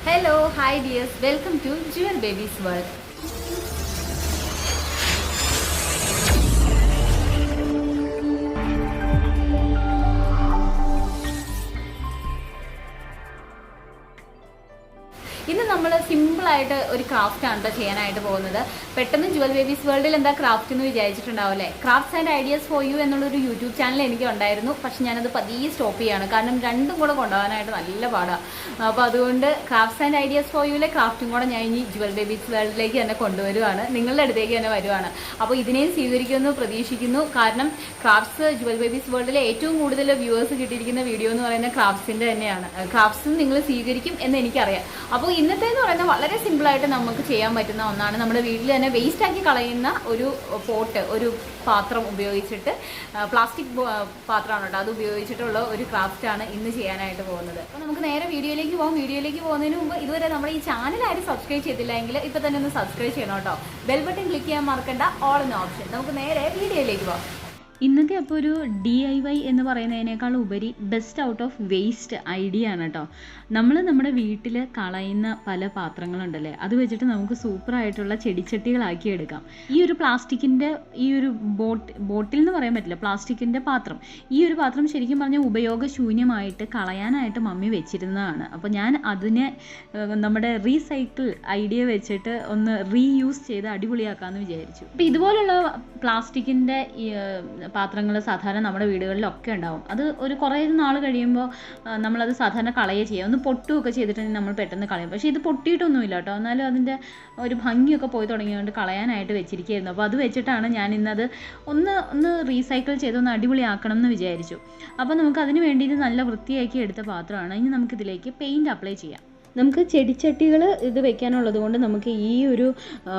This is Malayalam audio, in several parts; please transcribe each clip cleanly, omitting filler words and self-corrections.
Hello, hi dears, welcome to Jewel Baby's World. ഇന്ന് നമ്മൾ സിമ്പിളായിട്ട് ഒരു ക്രാഫ്റ്റാണ് ചെയ്യാനായിട്ട് പോകുന്നത്. പെട്ടെന്ന് ജുവൽ ബേബീസ് വേൾഡിൽ എന്താ ക്രാഫ്റ്റ് എന്ന് വിചാരിച്ചിട്ടുണ്ടാവില്ലേ. Crafts and ideas for you എന്നുള്ളൊരു യൂട്യൂബ് ചാനൽ എനിക്ക് ഉണ്ടായിരുന്നു. പക്ഷെ ഞാനത് പതിയെ സ്റ്റോപ്പ് ചെയ്യാണ്, കാരണം രണ്ടും കൂടെ കൊണ്ടുപോകാനായിട്ട് നല്ല പാടാണ്. അപ്പോൾ അതുകൊണ്ട് ക്രാഫ്റ്റ്സ് ആൻഡ് ഐഡിയാസ് ഫോർ യുവിലെ ക്രാഫ്റ്റും കൂടെ ഞാൻ ഇനി ജുവൽ ബേബീസ് വേൾഡിലേക്ക് തന്നെ കൊണ്ടുവരുവാണ്, നിങ്ങളുടെ അടുത്തേക്ക് തന്നെ വരുവാണ്. അപ്പോൾ ഇതിനെയും സ്വീകരിക്കുമെന്ന് പ്രതീക്ഷിക്കുന്നു. കാരണം ക്രാഫ്റ്റ്സ് ജുവൽ ബേബീസ് വേൾഡിലെ ഏറ്റവും കൂടുതൽ വ്യൂവേഴ്സ് കിട്ടിയിരിക്കുന്ന വീഡിയോ എന്ന് പറയുന്നത് ക്രാഫ്റ്റ്സിൻ്റെ തന്നെയാണ്. ക്രാഫ്റ്റ്സും നിങ്ങൾ സ്വീകരിക്കും എന്ന് എനിക്കറിയാം. അപ്പോൾ ഇന്നത്തെ എന്ന് പറയുന്നത് വളരെ സിമ്പിളായിട്ട് നമുക്ക് ചെയ്യാൻ പറ്റുന്ന ഒന്നാണ്. നമ്മുടെ വീട്ടിൽ തന്നെ വേസ്റ്റാക്കി കളയുന്ന ഒരു പോട്ട്, ഒരു പാത്രം ഉപയോഗിച്ചിട്ട്, പ്ലാസ്റ്റിക് പാത്രമാണ് കേട്ടോ, അത് ഉപയോഗിച്ചിട്ടുള്ള ഒരു ക്രാഫ്റ്റാണ് ഇന്ന് ചെയ്യാനായിട്ട് പോകുന്നത്. അപ്പോൾ നമുക്ക് നേരെ വീഡിയോയിലേക്ക് പോകാം. വീഡിയോയിലേക്ക് പോകുന്നതിന് മുമ്പ് ഇതുവരെ നമ്മുടെ ഈ ചാനൽ ആരും സബ്സ്ക്രൈബ് ചെയ്തില്ല എങ്കിൽ ഇപ്പോൾ തന്നെ ഒന്ന് സബ്സ്ക്രൈബ് ചെയ്യണം കേട്ടോ. ബെൽ ബട്ടൺ ക്ലിക്ക് ചെയ്യാൻ മറക്കണ്ട, ഓൾ എന്ന ഓപ്ഷൻ. നമുക്ക് നേരെ വീഡിയോയിലേക്ക് പോകാം. ഇന്നത്തെ അപ്പോൾ ഒരു DIY എന്ന് പറയുന്നതിനേക്കാൾ ഉപരി best out of waste idea ആണ് കേട്ടോ. നമ്മൾ നമ്മുടെ വീട്ടിൽ കളയുന്ന പല പാത്രങ്ങളുണ്ടല്ലേ, അത് വെച്ചിട്ട് നമുക്ക് സൂപ്പറായിട്ടുള്ള ചെടിച്ചട്ടികളാക്കി എടുക്കാം. ഈ ഒരു പ്ലാസ്റ്റിക്കിൻ്റെ ഈ ഒരു ബോട്ടിൽ എന്ന് പറയാൻ പറ്റില്ല, പ്ലാസ്റ്റിക്കിൻ്റെ പാത്രം, ഈ ഒരു പാത്രം ശരിക്കും പറഞ്ഞാൽ ഉപയോഗശൂന്യമായിട്ട് കളയാനായിട്ട് മമ്മി വെച്ചിരുന്നതാണ്. അപ്പോൾ ഞാൻ അതിനെ നമ്മുടെ റീസൈക്കിൾ ഐഡിയ വെച്ചിട്ട് ഒന്ന് റീയൂസ് ചെയ്ത് അടിപൊളിയാക്കാമെന്ന് വിചാരിച്ചു. അപ്പോൾ ഇതുപോലുള്ള പ്ലാസ്റ്റിക്കിൻ്റെ പാത്രങ്ങൾ സാധാരണ നമ്മുടെ വീടുകളിലൊക്കെ ഉണ്ടാവും. അത് ഒരു കുറേ നാൾ കഴിയുമ്പോൾ നമ്മളത് സാധാരണ കളയുക ചെയ്യുക, ഒന്ന് പൊട്ടുകയൊക്കെ ചെയ്തിട്ടുണ്ടെങ്കിൽ നമ്മൾ പെട്ടെന്ന് കളയും. പക്ഷേ ഇത് പൊട്ടിയിട്ടൊന്നുമില്ല കേട്ടോ, എന്നാലും അതിൻ്റെ ഒരു ഭംഗിയൊക്കെ പോയി തുടങ്ങിയതുകൊണ്ട് കളയാനായിട്ട് വെച്ചിരിക്കുകയായിരുന്നു. അപ്പോൾ അത് വെച്ചിട്ടാണ് ഞാൻ ഇന്നത് ഒന്ന് റീസൈക്കിൾ ചെയ്ത് ഒന്ന് അടിപൊളിയാക്കണം എന്ന് വിചാരിച്ചു. അപ്പോൾ നമുക്ക് അതിന് വേണ്ടിയിട്ട് നല്ല വൃത്തിയാക്കി എടുത്ത പാത്രമാണ്. ഇനി നമുക്കിതിലേക്ക് പെയിൻറ്റ് അപ്ലൈ ചെയ്യാം. നമുക്ക് ചെടിച്ചട്ടികൾ ഇത് വെക്കാനുള്ളത് കൊണ്ട് നമുക്ക് ഈ ഒരു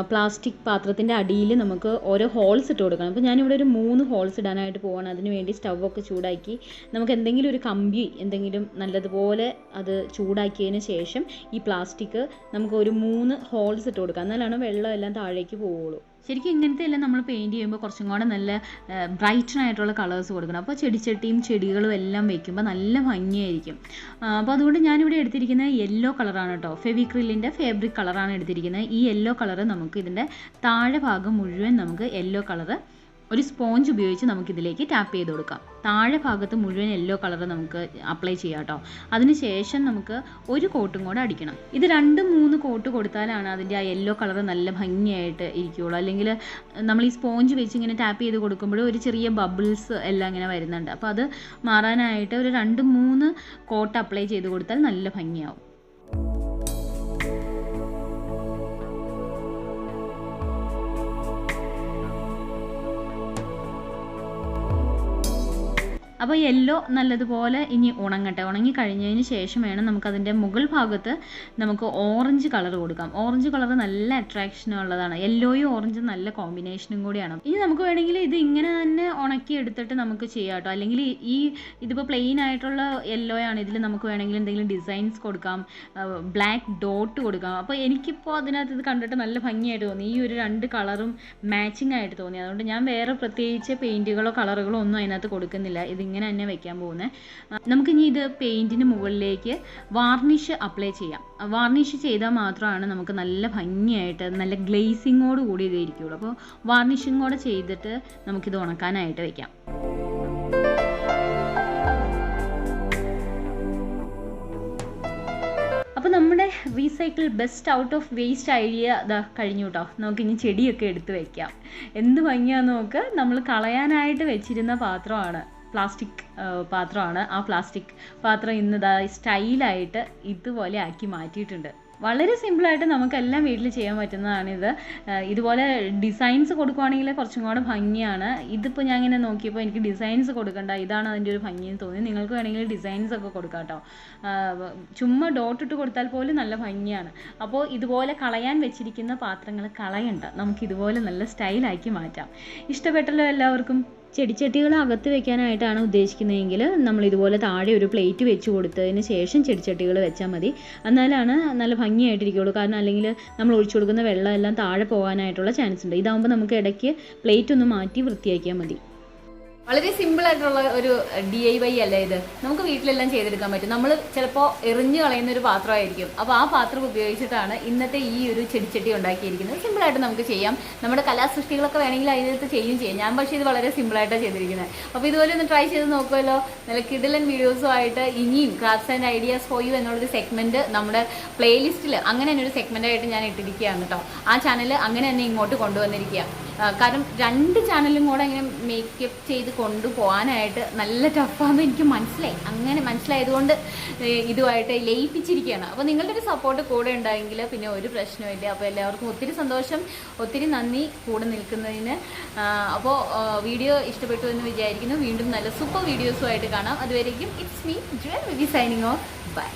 പ്ലാസ്റ്റിക് പാത്രത്തിൻ്റെ അടിയിൽ നമുക്ക് ഓരോ ഹോൾസ് ഇട്ട് കൊടുക്കണം. അപ്പോൾ ഞാനിവിടെ ഒരു 3 ഹോൾസ് ഇടാനായിട്ട് പോവാണ്. അതിന് വേണ്ടി സ്റ്റൗവൊക്കെ ചൂടാക്കി നമുക്ക് എന്തെങ്കിലും ഒരു കമ്പി എന്തെങ്കിലും നല്ലതുപോലെ അത് ചൂടാക്കിയതിന് ശേഷം ഈ പ്ലാസ്റ്റിക് നമുക്ക് ഒരു 3 ഹോൾസ് ഇട്ട് കൊടുക്കാം, എന്നാലാണ് വെള്ളം എല്ലാം താഴേക്ക് പോവുള്ളൂ. ശരിക്കും ഇങ്ങനത്തെ എല്ലാം നമ്മൾ പെയിൻറ്റ് ചെയ്യുമ്പോൾ കുറച്ചും കൂടെ നല്ല ബ്രൈറ്റനായിട്ടുള്ള കളേഴ്സ് കൊടുക്കണം. അപ്പോൾ ചെടിച്ചട്ടിയും ചെടികളും എല്ലാം വെക്കുമ്പോൾ നല്ല ഭംഗിയായിരിക്കും. അപ്പോൾ അതുകൊണ്ട് ഞാനിവിടെ എടുത്തിരിക്കുന്നത് യെല്ലോ കളറാണ് കേട്ടോ, ഫെവിക്രിലിൻ്റെ ഫാബ്രിക് കളറാണ് എടുത്തിരിക്കുന്നത്. ഈ യെല്ലോ കളറ് നമുക്ക് ഇതിൻ്റെ താഴെ ഭാഗം മുഴുവൻ നമുക്ക് യെല്ലോ കളറ് ഒരു സ്പോഞ്ച് ഉപയോഗിച്ച് നമുക്കിതിലേക്ക് ടാപ്പ് ചെയ്ത് കൊടുക്കാം. താഴെ ഭാഗത്ത് മുഴുവൻ യെല്ലോ കളർ നമുക്ക് അപ്ലൈ ചെയ്യാം കേട്ടോ. അതിനുശേഷം നമുക്ക് ഒരു കോട്ടും കൂടെ അടിക്കണം. ഇത് 2-3 കോട്ട് കൊടുത്താലാണ് അതിൻ്റെ ആ യെല്ലോ കളർ നല്ല ഭംഗിയായിട്ട് ഇരിക്കുകയുള്ളൂ. അല്ലെങ്കിൽ നമ്മൾ ഈ സ്പോഞ്ച് വെച്ച് ഇങ്ങനെ ടാപ്പ് ചെയ്ത് കൊടുക്കുമ്പോൾ ഒരു ചെറിയ ബബിൾസ് എല്ലാം ഇങ്ങനെ വരുന്നുണ്ട്. അപ്പോൾ അത് മാറാനായിട്ട് ഒരു 2-3 കോട്ട് അപ്ലൈ ചെയ്ത് കൊടുത്താൽ നല്ല ഭംഗിയാവും. അപ്പോൾ യെല്ലോ നല്ലതുപോലെ ഇനി ഉണങ്ങട്ടെ. ഉണങ്ങി കഴിഞ്ഞതിന് ശേഷം വേണം നമുക്കതിൻ്റെ മുകൾ ഭാഗത്ത് നമുക്ക് ഓറഞ്ച് കളർ കൊടുക്കാം. ഓറഞ്ച് കളർ നല്ല അട്രാക്ഷൻ ഉള്ളതാണ്. യെല്ലോയും ഓറഞ്ചും നല്ല കോമ്പിനേഷനും കൂടിയാണ്. ഇനി നമുക്ക് വേണമെങ്കിൽ ഇത് ഇങ്ങനെ തന്നെ ഉണക്കി എടുത്തിട്ട് നമുക്ക് ചെയ്യാം കേട്ടോ. അല്ലെങ്കിൽ ഇതിപ്പോൾ പ്ലെയിൻ ആയിട്ടുള്ള യെല്ലോ ആണ്, ഇതിൽ നമുക്ക് വേണമെങ്കിൽ എന്തെങ്കിലും ഡിസൈൻസ് കൊടുക്കാം, ബ്ലാക്ക് ഡോട്ട് കൊടുക്കാം. അപ്പോൾ എനിക്കിപ്പോൾ അതിനകത്ത് ഇത് കണ്ടിട്ട് നല്ല ഭംഗിയായിട്ട് തോന്നി, ഈ ഒരു 2 കളറും മാച്ചിങ് ആയിട്ട് തോന്നി. അതുകൊണ്ട് ഞാൻ വേറെ പ്രത്യേകിച്ച് പെയിൻറ്റുകളോ കളറുകളോ ഒന്നും അതിനകത്ത് കൊടുക്കുന്നില്ല, ഇതിങ്ങനെ തന്നെ വെക്കാൻ പോകുന്നത്. നമുക്കിനി ഇത് പെയിൻറ്റിന് മുകളിലേക്ക് വാർണിഷ് അപ്ലൈ ചെയ്യാം. വാർണിഷ് ചെയ്താൽ മാത്രമാണ് നമുക്ക് നല്ല ഭംഗിയായിട്ട് നല്ല ഗ്ലേസിങ്ങോട് കൂടി ഇത് ഇരിക്കുകയുള്ളൂ. അപ്പോൾ വാർണിഷിങ് കൂടെ ചെയ്തിട്ട് നമുക്കിത് ഉണക്കാനായിട്ട് വെക്കാം. അപ്പോൾ നമ്മുടെ recycle best out of waste idea ഇതാ കഴിഞ്ഞു കേട്ടോ. നമുക്കിനി ചെടിയൊക്കെ എടുത്ത് വെക്കാം. എന്ത് ഭംഗിയാന്ന് നോക്ക്, നമ്മൾ കളയാനായിട്ട് വെച്ചിരുന്ന പാത്രമാണ്, പ്ലാസ്റ്റിക് പാത്രമാണ്. ആ പ്ലാസ്റ്റിക് പാത്രം ഇന്ന് സ്റ്റൈലായിട്ട് ഇതുപോലെ ആക്കി മാറ്റിയിട്ടുണ്ട്. വളരെ സിമ്പിളായിട്ട് നമുക്കെല്ലാം വീട്ടിൽ ചെയ്യാൻ പറ്റുന്നതാണിത്. ഇതുപോലെ ഡിസൈൻസ് കൊടുക്കുവാണെങ്കിൽ കുറച്ചും കൂടെ ഭംഗിയാണ്. ഇതിപ്പോൾ ഞാൻ ഇങ്ങനെ നോക്കിയപ്പോൾ എനിക്ക് ഡിസൈൻസ് കൊടുക്കണ്ട, ഇതാണ് അതിൻ്റെ ഒരു ഭംഗിയെന്ന് തോന്നി. നിങ്ങൾക്ക് വേണമെങ്കിൽ ഡിസൈൻസ് ഒക്കെ കൊടുക്കാം കേട്ടോ. ചുമ്മാ ഡോട്ട് ഇട്ട് കൊടുത്താൽ പോലും നല്ല ഭംഗിയാണ്. അപ്പോൾ ഇതുപോലെ കളയാൻ വെച്ചിരിക്കുന്ന പാത്രങ്ങൾ കളയണ്ട, നമുക്കിതുപോലെ നല്ല സ്റ്റൈലാക്കി മാറ്റാം. ഇഷ്ടപ്പെട്ടല്ലോ എല്ലാവർക്കും? ചെടിച്ചട്ടികൾ അകത്ത് വെക്കാനായിട്ടാണ് ഉദ്ദേശിക്കുന്നതെങ്കിൽ നമ്മൾ ഇതുപോലെ താഴെ ഒരു പ്ലേറ്റ് വെച്ച് കൊടുത്തതിന് ശേഷം ചെടിച്ചട്ടികൾ വെച്ചാൽ മതി. എന്നാലാണ് നല്ല ഭംഗിയായിട്ടിരിക്കുകയുള്ളൂ. കാരണം അല്ലെങ്കിൽ നമ്മൾ ഒഴിച്ചു കൊടുക്കുന്ന വെള്ളം എല്ലാം താഴെ പോകാനായിട്ടുള്ള ചാൻസ് ഉണ്ട്. ഇതാകുമ്പോൾ നമുക്ക് ഇടയ്ക്ക് പ്ലേറ്റ് ഒന്ന് മാറ്റി വൃത്തിയാക്കിയാൽ മതി. വളരെ സിമ്പിൾ ആയിട്ടുള്ള ഒരു DIY അല്ലേ ഇത്. നമുക്ക് വീട്ടിലെല്ലാം ചെയ്തെടുക്കാൻ പറ്റും. നമ്മൾ ചിലപ്പോൾ എറിഞ്ഞു കളയുന്ന ഒരു പാത്രമായിരിക്കും. അപ്പോൾ ആ പാത്രം ഉപയോഗിച്ചിട്ടാണ് ഇന്നത്തെ ഈ ഒരു ചെടിച്ചട്ടി ഉണ്ടാക്കിയിരിക്കുന്നത്. സിമ്പിളായിട്ട് നമുക്ക് ചെയ്യാം. നമ്മുടെ കലാസൃഷ്ടികളൊക്കെ വേണമെങ്കിൽ അതിനകത്ത് ചെയ്യുകയും ചെയ്യാം. ഞാൻ പക്ഷേ ഇത് വളരെ സിമ്പിളായിട്ടാണ് ചെയ്തിരിക്കുന്നത്. അപ്പോൾ ഇതുപോലെ ഒന്ന് ട്രൈ ചെയ്ത് നോക്കുമല്ലോ. നല്ല കിഡിലൻ വീഡിയോസുമായിട്ട് ഇനിയും crafts and ideas for you എന്നുള്ളൊരു സെഗ്മെൻറ്റ് നമ്മുടെ പ്ലേലിസ്റ്റിൽ അങ്ങനെ തന്നെ ഒരു സെഗ്മെൻറ്റായിട്ട് ഞാൻ ഇട്ടിരിക്കുകയാണ് കേട്ടോ. ആ ചാനൽ അങ്ങനെ തന്നെ ഇങ്ങോട്ട് കൊണ്ടുവന്നിരിക്കുക. കാരണം 2 ചാനലും കൂടെ ഇങ്ങനെ മേക്കപ്പ് ചെയ്ത് കൊണ്ടുപോകാനായിട്ട് നല്ല ടഫാണെന്ന് എനിക്ക് മനസ്സിലായി. അങ്ങനെ മനസ്സിലായതുകൊണ്ട് ഇതുമായിട്ട് ലയിപ്പിച്ചിരിക്കുകയാണ്. അപ്പോൾ നിങ്ങളുടെ ഒരു സപ്പോർട്ട് കൂടെ ഉണ്ടായെങ്കിൽ പിന്നെ ഒരു പ്രശ്നമില്ല. അപ്പോൾ എല്ലാവർക്കും ഒത്തിരി സന്തോഷം, ഒത്തിരി നന്ദി കൂടെ നിൽക്കുന്നതിന്. അപ്പോൾ വീഡിയോ ഇഷ്ടപ്പെട്ടു എന്ന് വിചാരിക്കുന്നു. വീണ്ടും നല്ല സൂപ്പർ വീഡിയോസുമായിട്ട് കാണാം. അതുവരേക്കും it's me Jewel will be signing off. By.